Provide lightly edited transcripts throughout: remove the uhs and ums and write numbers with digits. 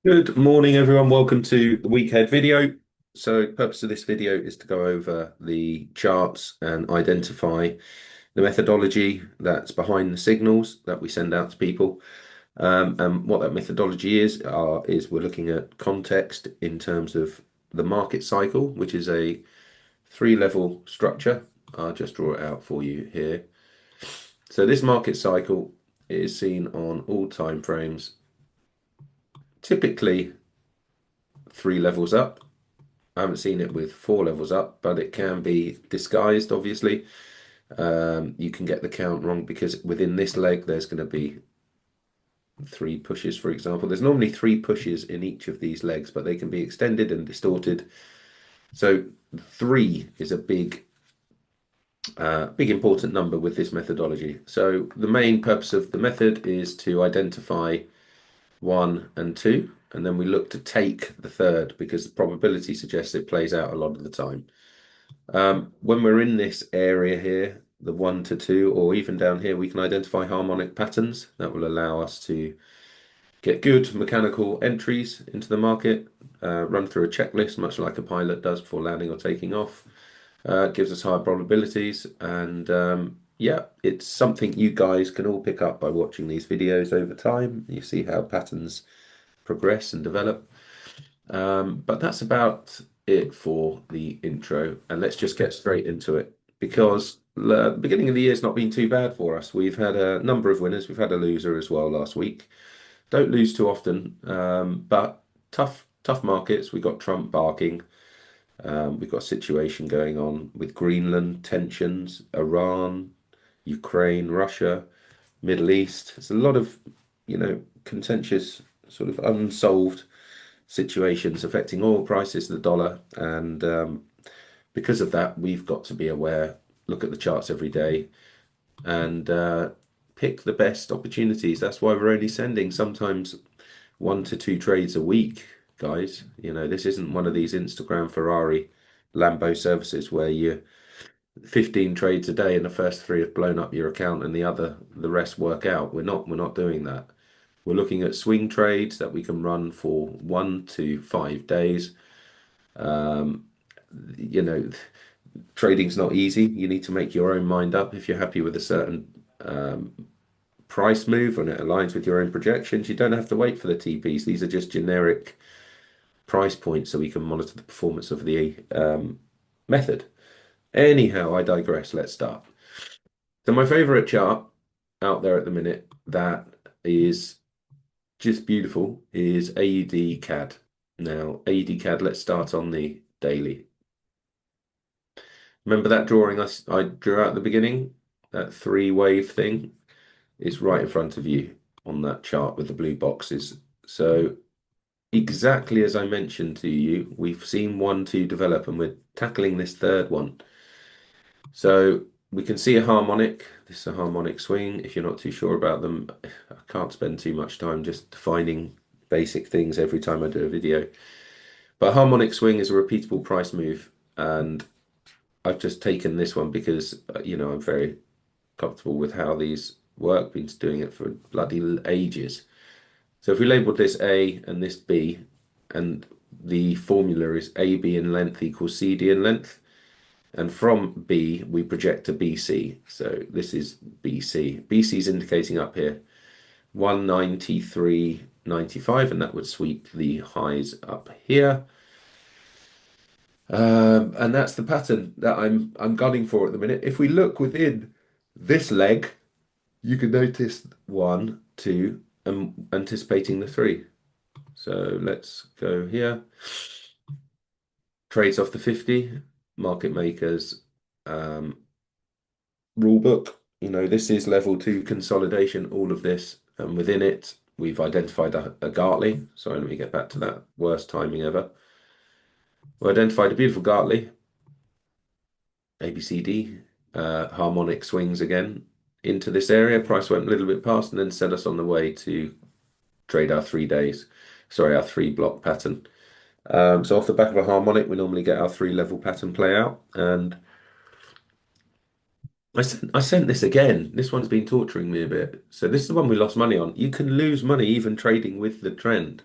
Good morning, everyone. Welcome to the weekend video. So, purpose of this video is to go over the charts and identify the methodology that's behind the signals that we send out to people. And what that methodology is we're looking at context in terms of the market cycle, which is a three-level structure. I'll just draw it out for you here. So, this market cycle is seen on all time frames, typically three levels up. I haven't seen it with four levels up, but it can be disguised, obviously. You can get the count wrong because within this leg, there's going to be three pushes, for example. There's normally three pushes in each of these legs, but they can be extended and distorted. So three is a big important number with this methodology. So the main purpose of the method is to identify one and two, and then we look to take the third because the probability suggests it plays out a lot of the time. When we're in this area here, the 1 to 2, or even down here, we can identify harmonic patterns that will allow us to get good mechanical entries into the market, run through a checklist, much like a pilot does before landing or taking off. Gives us higher probabilities, and yeah, it's something you guys can all pick up by watching these videos over time. You see how patterns progress and develop. But that's about it for the intro, and let's just get straight into it because the beginning of the year's not been too bad for us. We've had a number of winners. We've had a loser as well last week. Don't lose too often, but tough markets. We got Trump barking. We've got a situation going on with Greenland, tensions, Iran, Ukraine, Russia, Middle East. It's a lot of, contentious, sort of unsolved situations affecting oil prices, the dollar, and because of that, we've got to be aware, look at the charts every day, and pick the best opportunities. That's why we're only sending sometimes one to two trades a week, guys. This isn't one of these Instagram, Ferrari, Lambo services where you 15 trades a day and the first three have blown up your account and the rest work out. We're not doing that. We're looking at swing trades that we can run for 1 to 5 days. Um, you know, Trading's not easy. You need to make your own mind up. If you're happy with a certain price move and it aligns with your own projections, you don't have to wait for the TPs. These are just generic price points so we can monitor the performance of the method. Anyhow, I digress. Let's start. So my favorite chart out there at the minute that is just beautiful is AUD CAD. Now, AUD CAD, let's start on the daily. Remember that drawing I drew out at the beginning? That three wave thing is right in front of you on that chart with the blue boxes. So exactly as I mentioned to you, we've seen one, two develop, and we're tackling this third one. So we can see a harmonic. This is a harmonic swing. If you're not too sure about them, I can't spend too much time just defining basic things every time I do a video. But harmonic swing is a repeatable price move, and I've just taken this one because I'm very comfortable with how these work. Been doing it for bloody ages. So if we labeled this A and this B, and the formula is AB in length equals CD in length, and from B we project to BC. So this is BC. BC is indicating up here 193.95, and that would sweep the highs up here. And that's the pattern that I'm gunning for at the minute. If we look within this leg, you can notice one, two, and anticipating the three. So let's go here. Trades off the 50, market makers rule book. This is level two consolidation, all of this. And within it, we've identified a Gartley. Sorry, let me get back to that. Worst timing ever. We identified a beautiful Gartley, ABCD, harmonic swings again into this area. Price went a little bit past and then set us on the way to trade our 3 days. Sorry, our three block pattern. So off the back of a harmonic, we normally get our three level pattern play out. And I sent this again. This one's been torturing me a bit. So this is the one we lost money on. You can lose money even trading with the trend.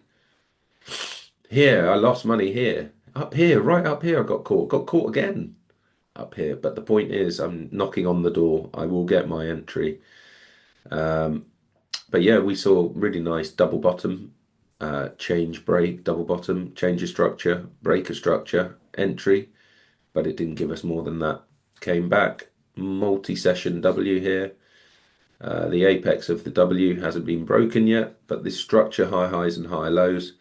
Here, I lost money here. Up here, right up here, I got caught. Got caught again up here. But the point is, I'm knocking on the door. I will get my entry. Um, but yeah, we saw really nice double bottom, change break, double bottom, change of structure, break of structure, entry. But it didn't give us more than that. Came back, multi-session W here. The apex of the W hasn't been broken yet, but this structure, high highs and high lows,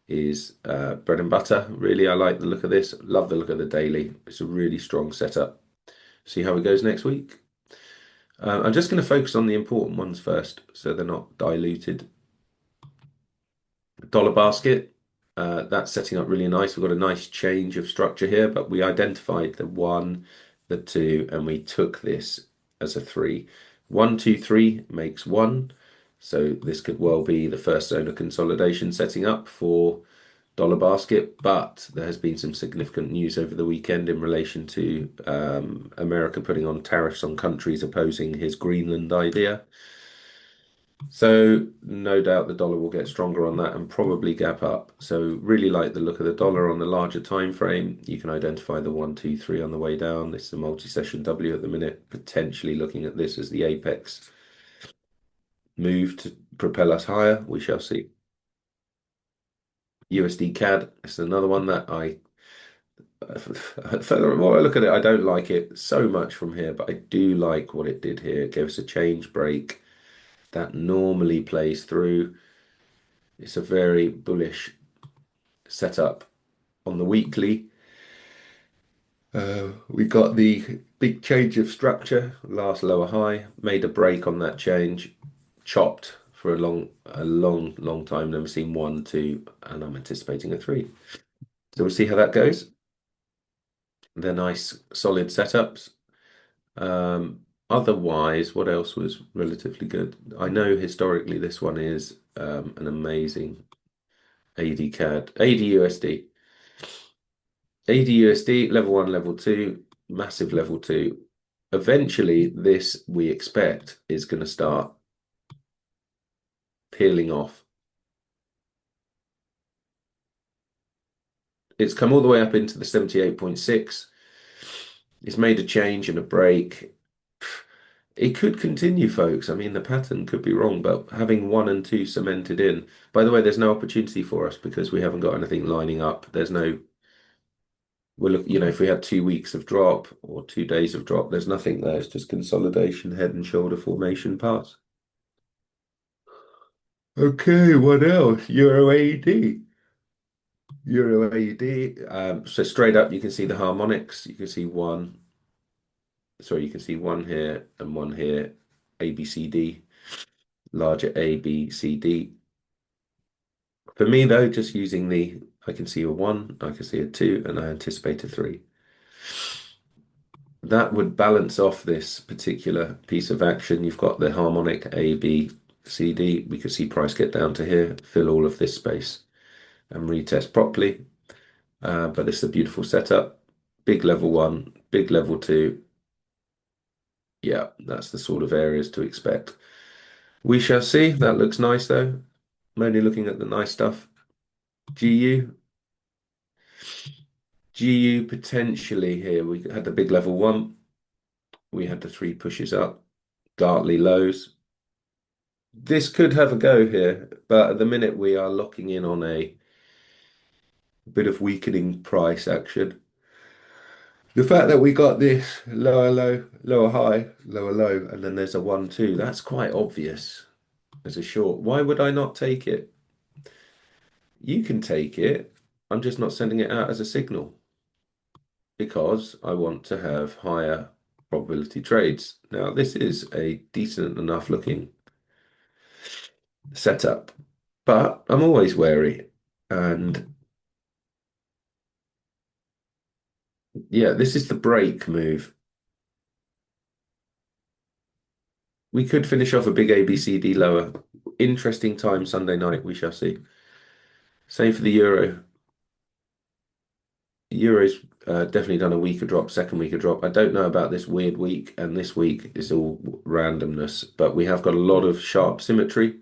is bread and butter. Really, I like the look of this. Love the look of the daily. It's a really strong setup. See how it goes next week. I'm just going to focus on the important ones first, so they're not diluted. Dollar basket, that's setting up really nice. We've got a nice change of structure here, but we identified the one, the two, and we took this as a three. 1, 2, 3 makes one. So this could well be the first zone of consolidation setting up for dollar basket, but there has been some significant news over the weekend in relation to America putting on tariffs on countries opposing his Greenland idea. So no doubt the dollar will get stronger on that and probably gap up. So really like the look of the dollar on the larger time frame. You can identify the 1, 2, 3 on the way down. This is a multi-session W at the minute, potentially looking at this as the apex move to propel us higher. We shall see. USD CAD. This is another one that the more I look at it, I don't like it so much from here, but I do like what it did here. It gave us a change break that normally plays through. It's a very bullish setup on the weekly. We got the big change of structure, last lower high, made a break on that change, chopped for a long time. Never seen 1, 2, and I'm anticipating a 3. So we'll see how that goes. They're nice, solid setups. Otherwise, what else was relatively good? I know historically this one is an amazing AD CAD, AD USD, level one, level two, massive level two. Eventually, this we expect is going to start peeling off. It's come all the way up into the 78.6. It's made a change and a break. It could continue, folks. I mean, the pattern could be wrong, but having 1 and 2 cemented in. By the way, there's no opportunity for us because we haven't got anything lining up. There's no, we're look, if we had 2 weeks of drop or 2 days of drop, there's nothing there. It's just consolidation, head and shoulder formation pass. Okay, what else? Euro AED. Euro AED. So straight up, you can see the harmonics. You can see one. Sorry, you can see one here and one here. A, B, C, D. Larger A, B, C, D. For me, though, just using I can see a 1, I can see a 2, and I anticipate a 3. That would balance off this particular piece of action. You've got the harmonic A, B, C, D. We could see price get down to here, fill all of this space, and retest properly. But this is a beautiful setup. Big level 1, big level 2. Yeah, that's the sort of areas to expect. We shall see. That looks nice, though. I'm only looking at the nice stuff. GU. GU potentially here. We had the big level 1. We had the 3 pushes up. Gartley lows. This could have a go here, but at the minute we are locking in on a bit of weakening price action. The fact that we got this lower low, lower high, lower low, and then there's a 1, 2, that's quite obvious as a short. Why would I not take it? You can take it. I'm just not sending it out as a signal because I want to have higher probability trades. Now, this is a decent enough looking setup, but I'm always wary. And yeah, this is the break move. We could finish off a big ABCD lower. Interesting time Sunday night, we shall see. Same for the euro. The euro's definitely done a weaker drop, second weaker drop. I don't know about this weird week, and this week is all randomness, but we have got a lot of sharp symmetry.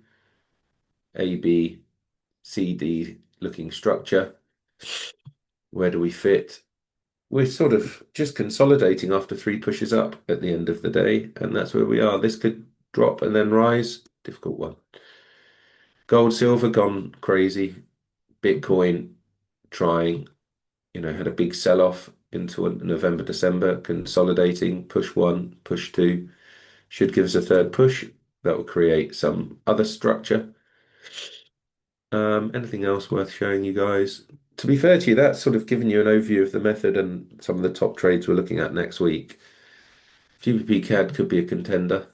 A, B, C, D looking structure. Where do we fit? We're sort of just consolidating after three pushes up at the end of the day, and that's where we are. This could drop and then rise. Difficult one. Gold, silver gone crazy. Bitcoin trying, had a big sell-off into November, December, consolidating, push one, push two. Should give us a third push. That will create some other structure. Anything else worth showing you guys? To be fair to you, that's sort of given you an overview of the method and some of the top trades we're looking at next week. GBP CAD could be a contender.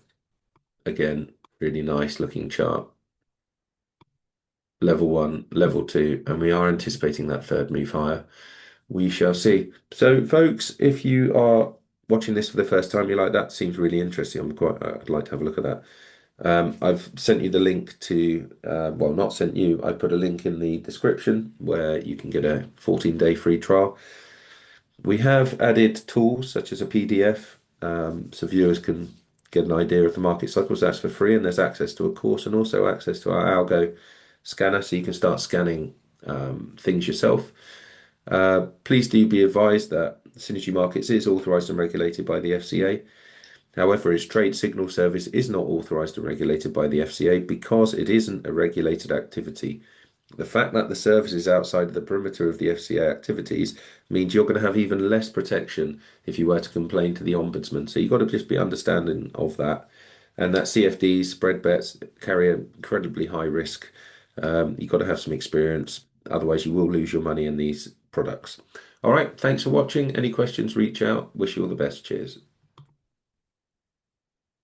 Again, really nice looking chart. Level one, level two, and we are anticipating that third move higher. We shall see. So, folks, if you are watching this for the first time, you're like, that seems really interesting. I'd like to have a look at that. I've sent you the link to, well, not sent you, I put a link in the description where you can get a 14-day free trial. We have added tools such as a PDF, so viewers can get an idea of the market cycles. That's for free, and there's access to a course and also access to our algo scanner, so you can start scanning things yourself. Please do be advised that Synergy Markets is authorized and regulated by the FCA. However, its trade signal service is not authorized and regulated by the FCA because it isn't a regulated activity. The fact that the service is outside the perimeter of the FCA activities means you're going to have even less protection if you were to complain to the Ombudsman. So you've got to just be understanding of that. And that CFDs, spread bets, carry an incredibly high risk. You've got to have some experience. Otherwise, you will lose your money in these products. All right. Thanks for watching. Any questions, reach out. Wish you all the best. Cheers.